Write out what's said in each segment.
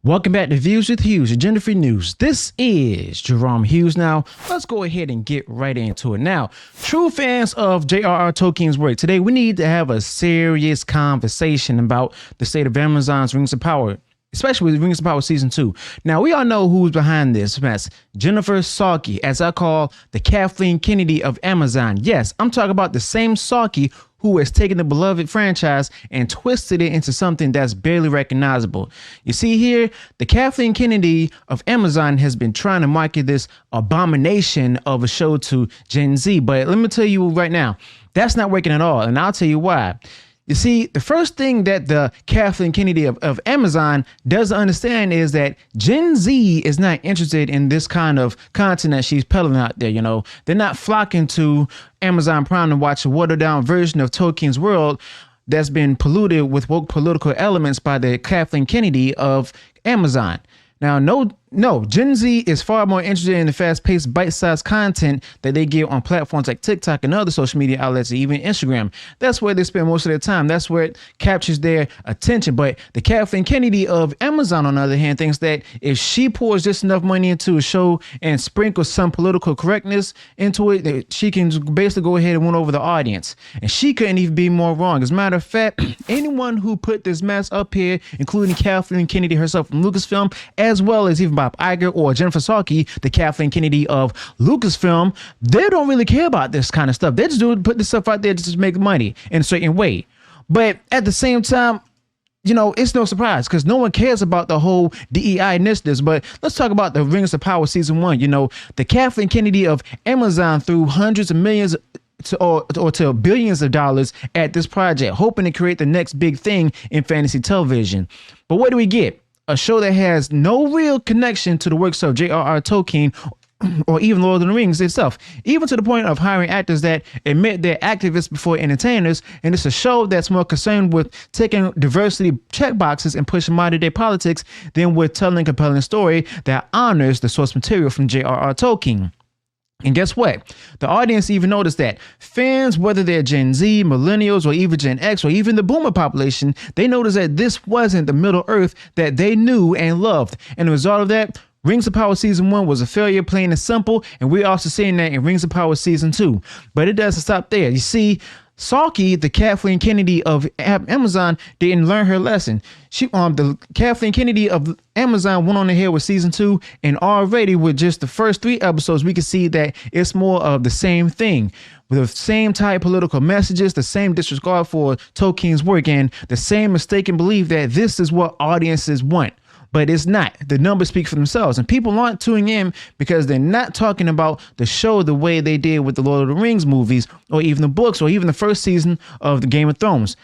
Welcome back to Views with Hughes, agenda free news. This is Jerome Hughes. Now, let's go ahead and get right into it. Now, true fans of J.R.R. Tolkien's work, today we need to have a serious conversation about the state of Amazon's Rings of Power, especially with Rings of Power Season 2. Now, we all know who's behind this. That's Jennifer Salke, as I call the Kathleen Kennedy of Amazon. Yes, I'm talking about the same Salke who has taken the beloved franchise and twisted it into something that's barely recognizable. You see here, the Kathleen Kennedy of Amazon has been trying to market this abomination of a show to Gen Z, but let me tell you right now, that's not working at all, and I'll tell you why. You see, the first thing that the Kathleen Kennedy of Amazon doesn't understand is that Gen Z is not interested in this kind of content that she's peddling out there. You know, they're not flocking to Amazon Prime to watch a watered down version of Tolkien's world that's been polluted with woke political elements by the Kathleen Kennedy of Amazon. Now, no, Gen Z is far more interested in the fast-paced, bite-sized content that they get on platforms like TikTok and other social media outlets, and even Instagram. That's where they spend most of their time. That's where it captures their attention. But the Kathleen Kennedy of Amazon, on the other hand, thinks that if she pours just enough money into a show and sprinkles some political correctness into it, that she can basically go ahead and win over the audience. And she couldn't even be more wrong. As a matter of fact, anyone who put this mess up here, including Kathleen Kennedy herself from Lucasfilm, as well as even Bob Iger or Jennifer Salke, the Kathleen Kennedy of Lucasfilm, they don't really care about this kind of stuff. They just put this stuff out there just to make money in a certain way. But at the same time, you know, it's no surprise because no one cares about the whole DEI initiatives. But let's talk about the Rings of Power Season 1. You know, the Kathleen Kennedy of Amazon threw hundreds of millions or to billions of dollars at this project, hoping to create the next big thing in fantasy television. But what do we get? A show that has no real connection to the works of J.R.R. Tolkien or even Lord of the Rings itself, even to the point of hiring actors that admit they're activists before entertainers. And it's a show that's more concerned with taking diversity checkboxes and pushing modern day politics than with telling a compelling story that honors the source material from J.R.R. Tolkien. And guess what? The audience even noticed that fans, whether they're Gen Z, millennials, or even Gen X, or even the boomer population, they noticed that this wasn't the Middle Earth that they knew and loved. And the result of that, Rings of Power Season 1 was a failure, plain and simple. And we're also seeing that in Rings of Power Season 2. But it doesn't stop there. You see, Salke, the Kathleen Kennedy of Amazon, didn't learn her lesson. The Kathleen Kennedy of Amazon went on ahead with Season 2, and already with just the first 3 episodes, we can see that it's more of the same thing, with the same type political messages, the same disregard for Tolkien's work, and the same mistaken belief that this is what audiences want. But it's not. The numbers speak for themselves, and people aren't tuning in because they're not talking about the show the way they did with the Lord of the Rings movies, or even the books, or even the first season of the Game of Thrones,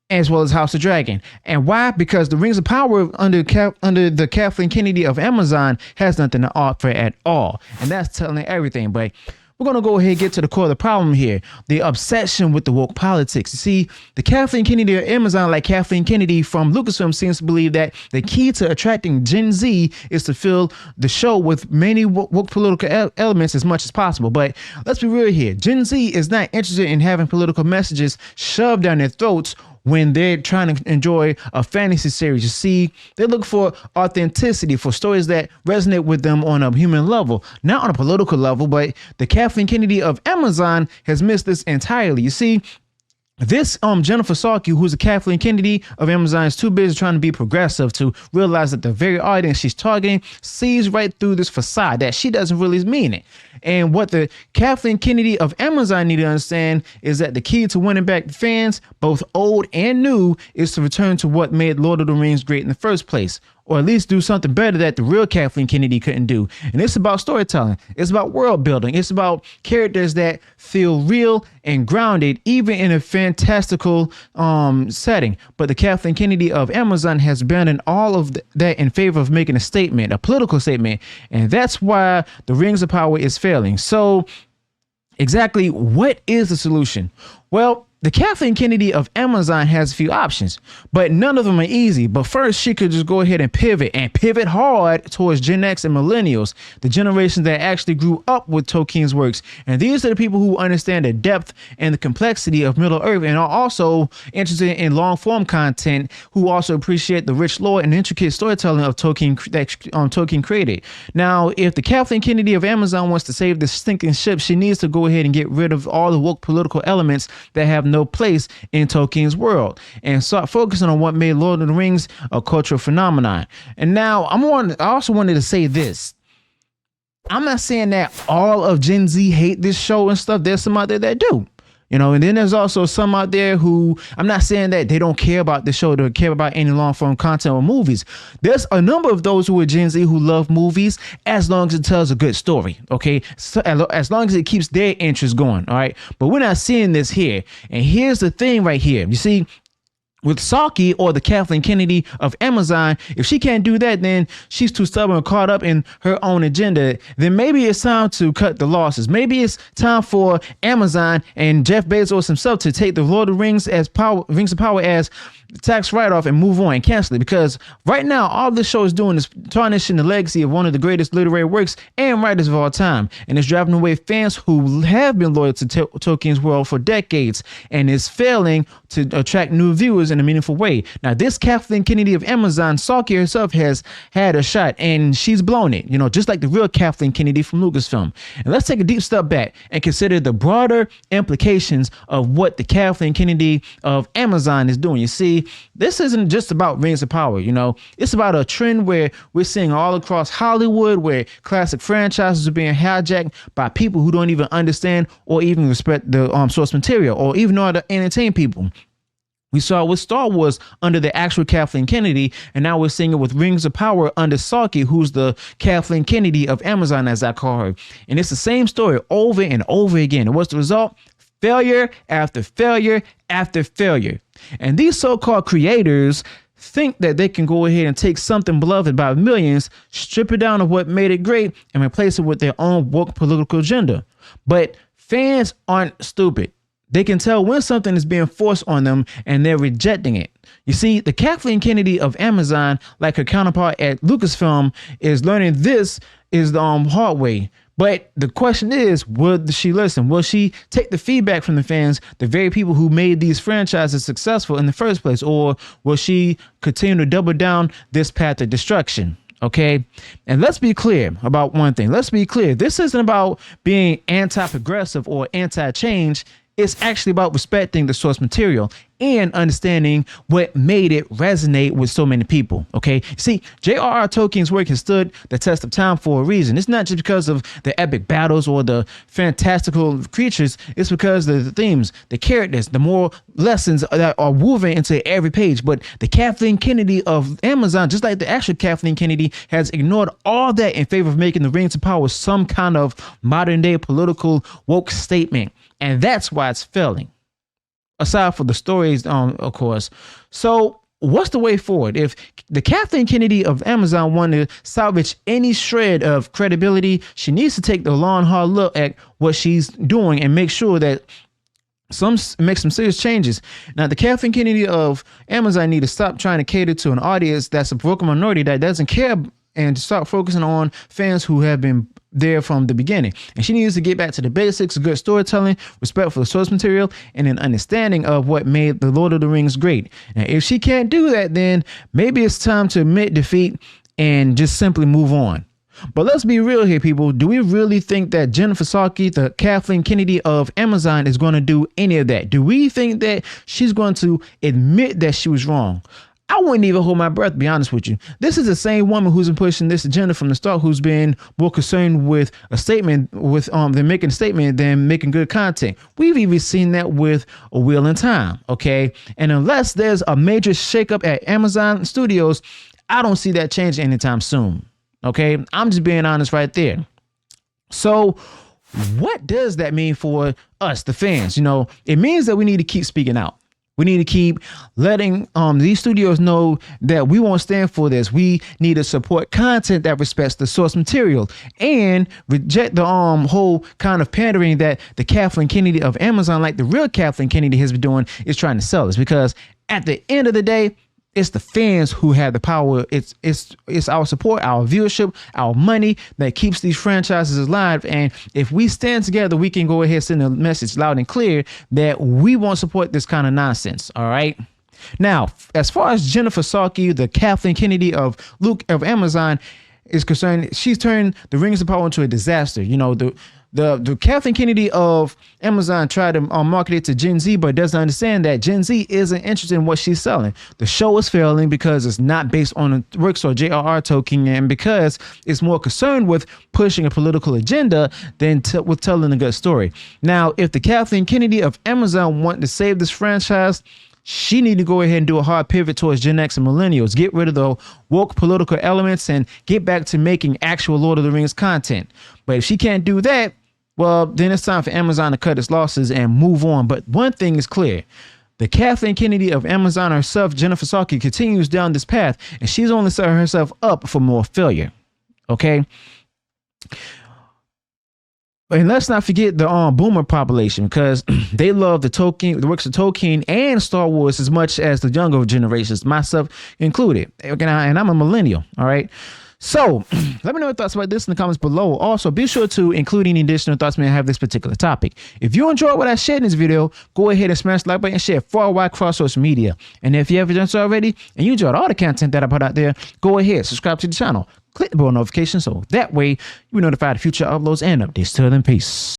as well as House of Dragon. And why? Because the Rings of Power under the Kathleen Kennedy of Amazon has nothing to offer at all, and that's telling everything. But we're going to go ahead and get to the core of the problem here, the obsession with the woke politics. You see, the Kathleen Kennedy of Amazon, like Kathleen Kennedy from Lucasfilm, seems to believe that the key to attracting Gen Z is to fill the show with many woke political elements as much as possible. But let's be real here. Gen Z is not interested in having political messages shoved down their throats when they're trying to enjoy a fantasy series. You see, they look for authenticity, for stories that resonate with them on a human level, not on a political level. But the Kathleen Kennedy of Amazon has missed this entirely. You see, this Jennifer Salke, who's a Kathleen Kennedy of Amazon, is too busy trying to be progressive to realize that the very audience she's targeting sees right through this facade, that she doesn't really mean it. And what the Kathleen Kennedy of Amazon need to understand is that the key to winning back fans, both old and new, is to return to what made Lord of the Rings great in the first place, or at least do something better that the real Kathleen Kennedy couldn't do. And it's about storytelling. It's about world building. It's about characters that feel real and grounded, even in a fantastical setting. But the Kathleen Kennedy of Amazon has abandoned all of that in favor of making a statement, a political statement. And that's why the Rings of Power is failing. So exactly what is the solution? Well, the Kathleen Kennedy of Amazon has a few options, but none of them are easy. But first, she could just go ahead and pivot hard towards Gen X and millennials, the generation that actually grew up with Tolkien's works. And these are the people who understand the depth and the complexity of Middle Earth and are also interested in long form content, who also appreciate the rich lore and intricate storytelling of Tolkien that Tolkien created. Now, if the Kathleen Kennedy of Amazon wants to save the stinking ship, she needs to go ahead and get rid of all the woke political elements that have no place in Tolkien's world and start focusing on what made Lord of the Rings a cultural phenomenon. And now I also wanted to say this. I'm not saying that all of Gen Z hate this show and stuff. There's some out there that do. And then there's also some out there who, I'm not saying that they don't care about the show, they don't care about any long form content or movies. There's a number of those who are Gen Z who love movies as long as it tells a good story. Okay. So as long as it keeps their interest going. All right. But we're not seeing this here. And here's the thing right here. You see, with Saki, or the Kathleen Kennedy of Amazon, if she can't do that, then she's too stubborn and caught up in her own agenda. Then maybe it's time to cut the losses. Maybe it's time for Amazon and Jeff Bezos himself to take the Lord of the Rings of Power as tax write-off and move on and cancel it, because right now all this show is doing is tarnishing the legacy of one of the greatest literary works and writers of all time, and it's driving away fans who have been loyal to Tolkien's world for decades, and is failing to attract new viewers in a meaningful way. Now, this Kathleen Kennedy of Amazon, Saki herself, has had a shot and she's blown it, just like the real Kathleen Kennedy from Lucasfilm. And let's take a deep step back and consider the broader implications of what the Kathleen Kennedy of Amazon is doing. You see, this isn't just about Rings of Power. It's about a trend where we're seeing all across Hollywood where classic franchises are being hijacked by people who don't even understand or even respect the source material or even know how to entertain people. We saw it with Star Wars under the actual Kathleen Kennedy, and now we're seeing it with Rings of Power under Saki, who's the Kathleen Kennedy of Amazon, as I call her. And it's the same story over and over again. And what's the result? Failure after failure after failure. And these so-called creators think that they can go ahead and take something beloved by millions, strip it down of what made it great, and replace it with their own woke political agenda. But fans aren't stupid. They can tell when something is being forced on them and they're rejecting it. You see, the Kathleen Kennedy of Amazon, like her counterpart at Lucasfilm, is learning this is the hard way. But the question is, will she listen? Will she take the feedback from the fans, the very people who made these franchises successful in the first place? Or will she continue to double down this path of destruction? Okay. And let's be clear about one thing. Let's be clear. This isn't about being anti-progressive or anti-change. It's actually about respecting the source material and understanding what made it resonate with so many people. Okay. See, J.R.R. Tolkien's work has stood the test of time for a reason. It's not just because of the epic battles or the fantastical creatures. It's because of the themes, the characters, the moral lessons that are woven into every page. But the Kathleen Kennedy of Amazon, just like the actual Kathleen Kennedy, has ignored all that in favor of making the Rings of Power some kind of modern day political woke statement. And that's why it's failing. Aside from the stories, of course. So what's the way forward? If the Kathleen Kennedy of Amazon wanted to salvage any shred of credibility, she needs to take the long, hard look at what she's doing and make sure that make some serious changes. Now, the Kathleen Kennedy of Amazon need to stop trying to cater to an audience that's a broken minority that doesn't care, and to start focusing on fans who have been there from the beginning. And she needs to get back to the basics of good storytelling, respect for the source material, and an understanding of what made the Lord of the Rings great. And if she can't do that, then maybe it's time to admit defeat and just simply move on. But let's be real here, people. Do we really think that Jennifer Saki, the Kathleen Kennedy of Amazon, is going to do any of that? Do we think that she's going to admit that she was wrong? I wouldn't even hold my breath, to be honest with you. This is the same woman who's been pushing this agenda from the start, who's been more concerned with a statement, with than making a statement than making good content. We've even seen that with A Wheel in Time, okay? And unless there's a major shakeup at Amazon Studios, I don't see that changing anytime soon, okay? I'm just being honest right there. So what does that mean for us, the fans? It means that we need to keep speaking out. We need to keep letting these studios know that we won't stand for this. We need to support content that respects the source material and reject the whole kind of pandering that the Kathleen Kennedy of Amazon, like the real Kathleen Kennedy, has been doing, is trying to sell us. Because at the end of the day, it's the fans who have the power. It's our support, our viewership, our money that keeps these franchises alive. And if we stand together, we can go ahead and send a message loud and clear that we won't support this kind of nonsense. All right. Now, as far as Jennifer Salke, the Kathleen Kennedy of Amazon is concerned, she's turned the Rings of Power into a disaster. You know, the Kathleen Kennedy of Amazon tried to market it to Gen Z, but doesn't understand that Gen Z isn't interested in what she's selling. The show is failing because it's not based on the works or J.R.R. Tolkien, and because it's more concerned with pushing a political agenda than with telling a good story. Now, if the Kathleen Kennedy of Amazon want to save this franchise, she need to go ahead and do a hard pivot towards Gen X and millennials, get rid of the woke political elements and get back to making actual Lord of the Rings content. But if she can't do that, well, then it's time for Amazon to cut its losses and move on. But one thing is clear. The Kathleen Kennedy of Amazon herself, Jennifer Salke, continues down this path, and she's only setting herself up for more failure. Okay? And let's not forget the boomer population, because they love the works of Tolkien and Star Wars as much as the younger generations, myself included. And I'm a millennial. All right. So let me know your thoughts about this in the comments below. Also, be sure to include any additional thoughts may have this particular topic. If you enjoyed what I shared in this video, go ahead and smash the like button and share far wide across social media. And if you haven't done so already and you enjoyed all the content that I put out there, go ahead, subscribe to the channel, click the bell notification so that way you're notified of future uploads and updates. Till then, peace.